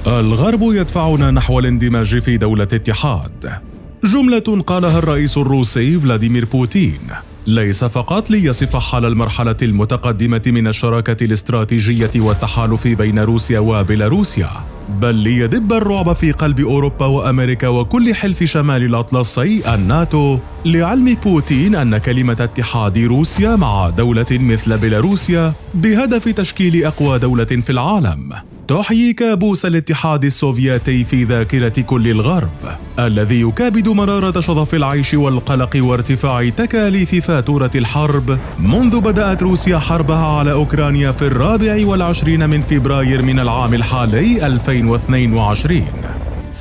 الغرب يدفعنا نحو الاندماج في دولة اتحاد. جملة قالها الرئيس الروسي فلاديمير بوتين ليس فقط ليصف حال المرحلة المتقدمة من الشراكة الاستراتيجية والتحالف بين روسيا وبيلاروسيا، بل ليدب الرعب في قلب أوروبا وأمريكا وكل حلف شمال الأطلسي الناتو، لعلم بوتين أن كلمة اتحاد روسيا مع دولة مثل بيلاروسيا بهدف تشكيل أقوى دولة في العالم تحيي كابوس الاتحاد السوفيتي في ذاكرة كل الغرب، الذي يكابد مرارة شظف العيش والقلق وارتفاع تكاليف فاتورة الحرب منذ بدأت روسيا حربها على أوكرانيا في 24 من فبراير من العام الحالي 2022.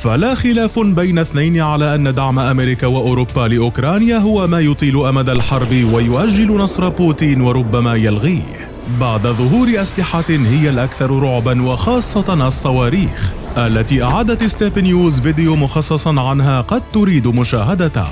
فلا خلاف بين اثنين على أن دعم أمريكا وأوروبا لأوكرانيا هو ما يطيل أمد الحرب ويؤجل نصر بوتين وربما يلغيه، بعد ظهور أسلحة هي الأكثر رعباً، وخاصة الصواريخ التي أعادت ستيب نيوز فيديو مخصصاً عنها قد تريد مشاهدته،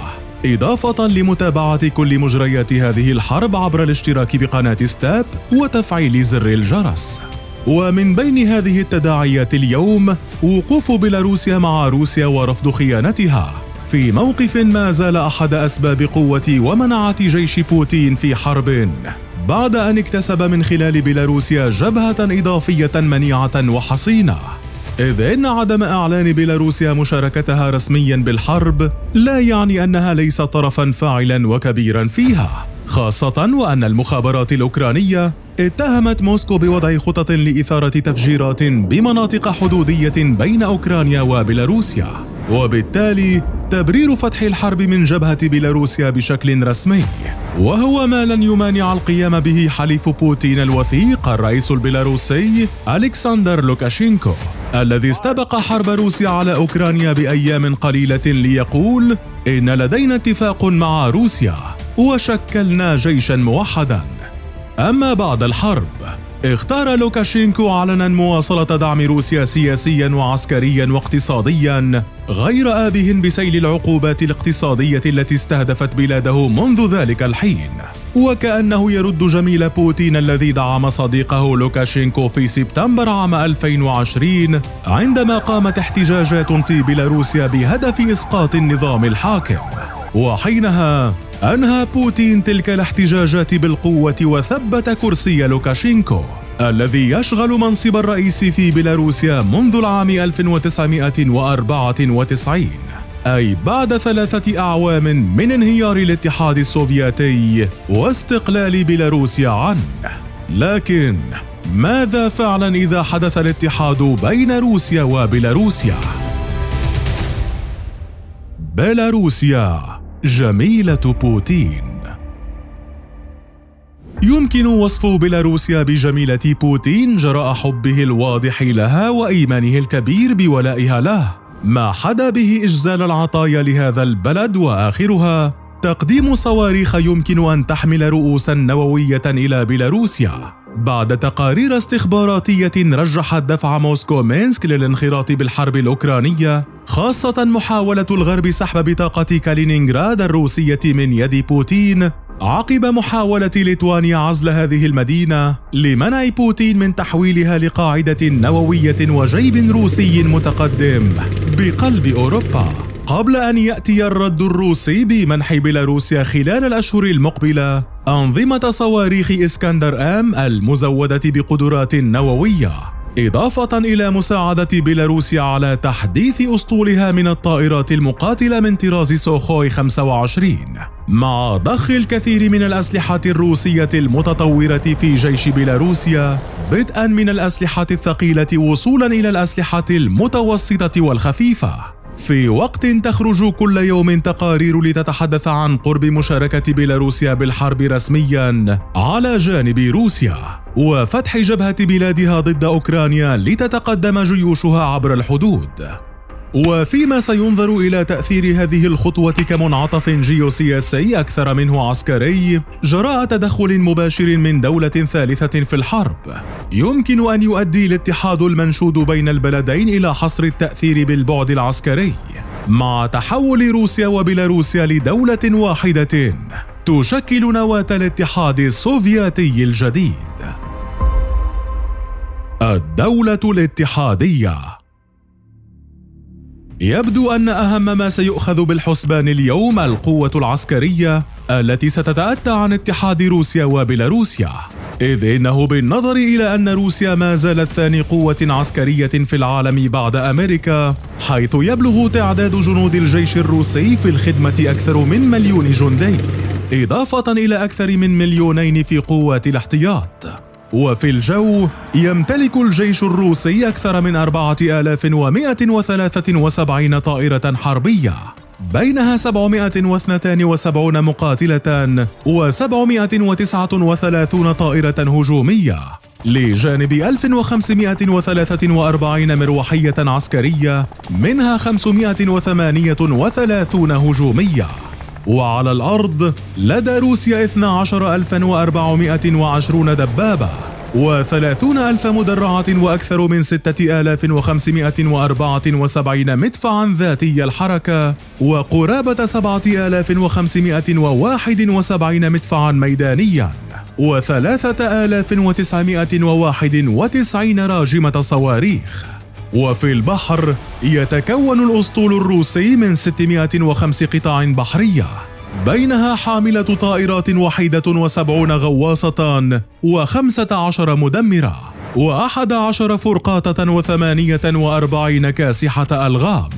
إضافة لمتابعة كل مجريات هذه الحرب عبر الاشتراك بقناة ستيب وتفعيل زر الجرس. ومن بين هذه التداعيات اليوم وقوف بيلاروسيا مع روسيا ورفض خيانتها في موقف ما زال أحد أسباب قوة ومنعة جيش بوتين في حرب، بعد أن اكتسب من خلال بيلاروسيا جبهة إضافية منيعة وحصينة، إذ إن عدم إعلان بيلاروسيا مشاركتها رسمياً بالحرب لا يعني أنها ليست طرفاً فاعلاً وكبيراً فيها، خاصة وأن المخابرات الأوكرانية اتهمت موسكو بوضع خطط لإثارة تفجيرات بمناطق حدودية بين أوكرانيا وبيلاروسيا، وبالتالي تبرير فتح الحرب من جبهة بيلاروسيا بشكل رسمي، وهو ما لن يمانع القيام به حليف بوتين الوثيق الرئيس البيلاروسي ألكسندر لوكاشينكو، الذي استبق حرب روسيا على أوكرانيا بأيام قليلة ليقول إن لدينا اتفاق مع روسيا وشكلنا جيشاً موحداً. أما بعد الحرب اختار لوكاشينكو علناً مواصلة دعم روسيا سياسياً وعسكرياً واقتصادياً، غير آبه بسيل العقوبات الاقتصادية التي استهدفت بلاده منذ ذلك الحين، وكأنه يرد جميل بوتين الذي دعم صديقه لوكاشينكو في سبتمبر عام 2020 عندما قامت احتجاجات في بيلاروسيا بهدف إسقاط النظام الحاكم، وحينها أنهى بوتين تلك الاحتجاجات بالقوة وثبت كرسي لوكاشينكو الذي يشغل منصب الرئيس في بيلاروسيا منذ العام 1994، أي بعد 3 أعوام من انهيار الاتحاد السوفيتي واستقلال بيلاروسيا عنه. لكن ماذا فعلا إذا حدث الاتحاد بين روسيا وبيلاروسيا؟ بيلاروسيا جميلة بوتين. يمكن وصف بيلاروسيا بجميلة بوتين جراء حبه الواضح لها وإيمانه الكبير بولائها له، ما حدا به إجزال العطايا لهذا البلد، وآخرها تقديم صواريخ يمكن أن تحمل رؤوساً نووية إلى بيلاروسيا، بعد تقارير استخباراتية رجحت دفع موسكو مينسك للانخراط بالحرب الأوكرانية، خاصة محاولة الغرب سحب بطاقة كالينينغراد الروسية من يد بوتين عقب محاولة ليتوانيا عزل هذه المدينة لمنع بوتين من تحويلها لقاعدة نووية وجيب روسي متقدم بقلب أوروبا، قبل أن يأتي الرد الروسي بمنح بيلاروسيا خلال الأشهر المقبلة أنظمة صواريخ إسكندر آم المزودة بقدرات نووية، إضافة إلى مساعدة بيلاروسيا على تحديث أسطولها من الطائرات المقاتلة من طراز سوخوي 25، مع ضخ الكثير من الأسلحة الروسية المتطورة في جيش بيلاروسيا، بدءاً من الأسلحة الثقيلة وصولاً إلى الأسلحة المتوسطة والخفيفة، في وقت تخرج كل يوم تقارير لتتحدث عن قرب مشاركة بيلاروسيا بالحرب رسمياً على جانب روسيا وفتح جبهة بلادها ضد أوكرانيا لتتقدم جيوشها عبر الحدود. وفيما سينظر إلى تأثير هذه الخطوة كمنعطف جيوسياسي أكثر منه عسكري جراء تدخل مباشر من دولة ثالثة في الحرب، يمكن أن يؤدي الاتحاد المنشود بين البلدين إلى حصر التأثير بالبعد العسكري، مع تحول روسيا وبيلاروسيا لدولة واحدة تشكل نواة الاتحاد السوفيتي الجديد. الدولة الاتحادية. يبدو أن أهم ما سيؤخذ بالحسبان اليوم القوة العسكرية التي ستتأتى عن اتحاد روسيا وبيلاروسيا، إذ إنه بالنظر إلى أن روسيا ما زالت ثاني قوة عسكرية في العالم بعد أمريكا، حيث يبلغ تعداد جنود الجيش الروسي في الخدمة أكثر من 1,000,000 جندي، إضافة إلى أكثر من 2,000,000 في قوات الاحتياط. وفي الجو يمتلك الجيش الروسي أكثر من 4,173 طائرة حربية، بينها 772 مقاتلة و739 طائرة هجومية، لجانب 1,543 مروحية عسكرية، منها 538 هجومية. وعلى الأرض لدى روسيا 12,420 دبابة و30,000 مدرعة وأكثر من 6,574 مدفعاً ذاتي الحركة وقرابة 7,571 مدفعاً ميدانياً و3,991 راجمة صواريخ. وفي البحر يتكون الأسطول الروسي من 605 قطاع بحرية، بينها حاملة طائرات وحيدة و70 غواصة و15 مدمرة و11 فرقاطة و48 كاسحة ألغام.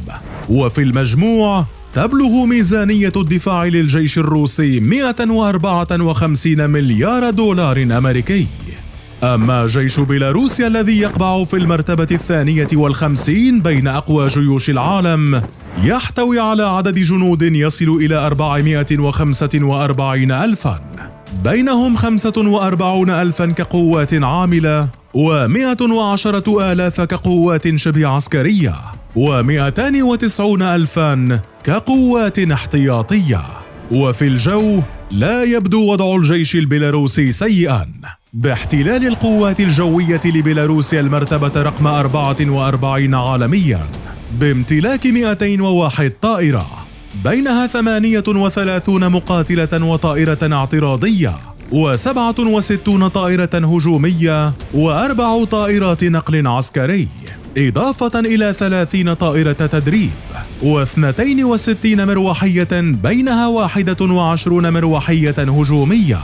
وفي المجموع تبلغ ميزانية الدفاع للجيش الروسي 154 مليار دولار أمريكي. أما جيش بيلاروسيا الذي يقبع في المرتبة 52 بين أقوى جيوش العالم، يحتوي على عدد جنود يصل إلى 445 ألفاً، بينهم 45 ألفاً كقوات عاملة و110 آلاف كقوات شبه عسكرية و290 ألفاً كقوات احتياطية. وفي الجو لا يبدو وضع الجيش البيلاروسي سيئاً، باحتلال القوات الجوية لبيلاروسيا المرتبة رقم 44 عالمياً، بامتلاك 201 طائرة، بينها 38 مقاتلة وطائرة اعتراضية و67 طائرة هجومية و4 طائرات نقل عسكري، إضافة إلى 30 طائرة تدريب و62 مروحية، بينها 21 مروحية هجومية.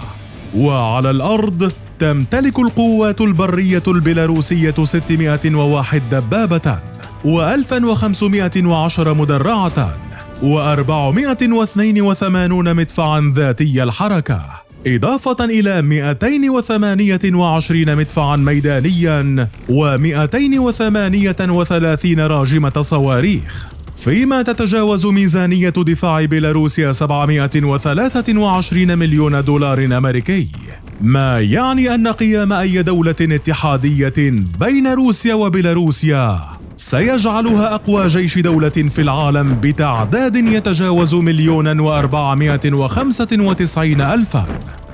وعلى الأرض تمتلك القوات البرية البيلاروسية 601 دبابة و1510 مدرعة و482 مدفعاً ذاتي الحركة، إضافة إلى 228 مدفعاً ميدانياً و238 راجمة صواريخ، فيما تتجاوز ميزانية دفاع بيلاروسيا 723 مليون دولار أمريكي، ما يعني أن قيام أي دولة اتحادية بين روسيا وبيلاروسيا سيجعلها أقوى جيش دولة في العالم بتعداد يتجاوز 1,495,000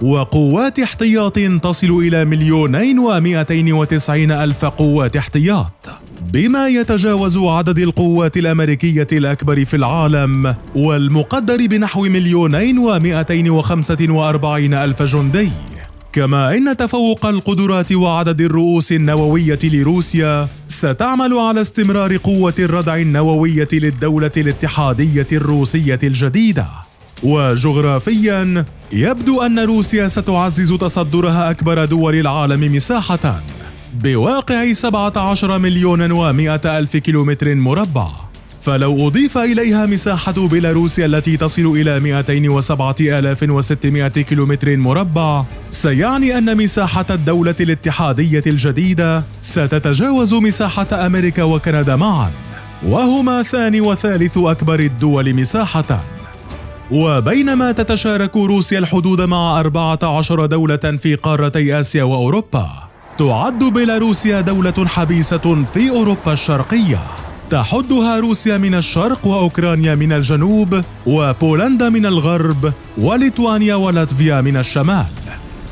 وقوات احتياط تصل إلى 2,290,000 قوات احتياط، بما يتجاوز عدد القوات الأمريكية الأكبر في العالم والمقدر بنحو 2,245,000 جندي. كما إن تفوق القدرات وعدد الرؤوس النووية لروسيا ستعمل على استمرار قوة الردع النووية للدولة الاتحادية الروسية الجديدة. وجغرافياً يبدو أن روسيا ستعزز تصدرها أكبر دول العالم مساحة بواقع 17,100,000 كيلومتر مربع، فلو أضيف إليها مساحة بيلاروسيا التي تصل إلى 207,600 كيلومتر مربع، سيعني أن مساحة الدولة الاتحادية الجديدة ستتجاوز مساحة أمريكا وكندا معاً، وهما ثاني وثالث أكبر الدول مساحة. وبينما تتشارك روسيا الحدود مع 14 دولة في قارتي آسيا وأوروبا، تعد بيلاروسيا دولة حبيسة في أوروبا الشرقية، تحدها روسيا من الشرق وأوكرانيا من الجنوب وبولندا من الغرب وليتوانيا ولاتفيا من الشمال.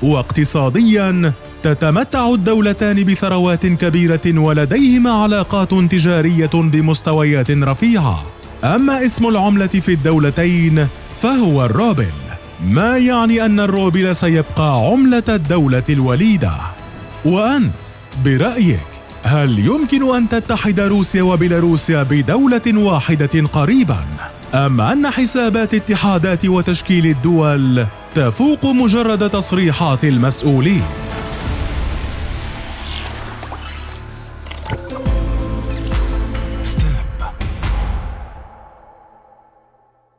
واقتصادياً تتمتع الدولتان بثروات كبيرة ولديهما علاقات تجارية بمستويات رفيعة. أما اسم العملة في الدولتين فهو الروبل، ما يعني أن الروبل سيبقى عملة الدولة الوليدة. وأنت برأيك هل يمكن أن تتحد روسيا وبيلاروسيا بدولة واحدة قريباً؟ أم أن حسابات اتحادات وتشكيل الدول تفوق مجرد تصريحات المسؤولين؟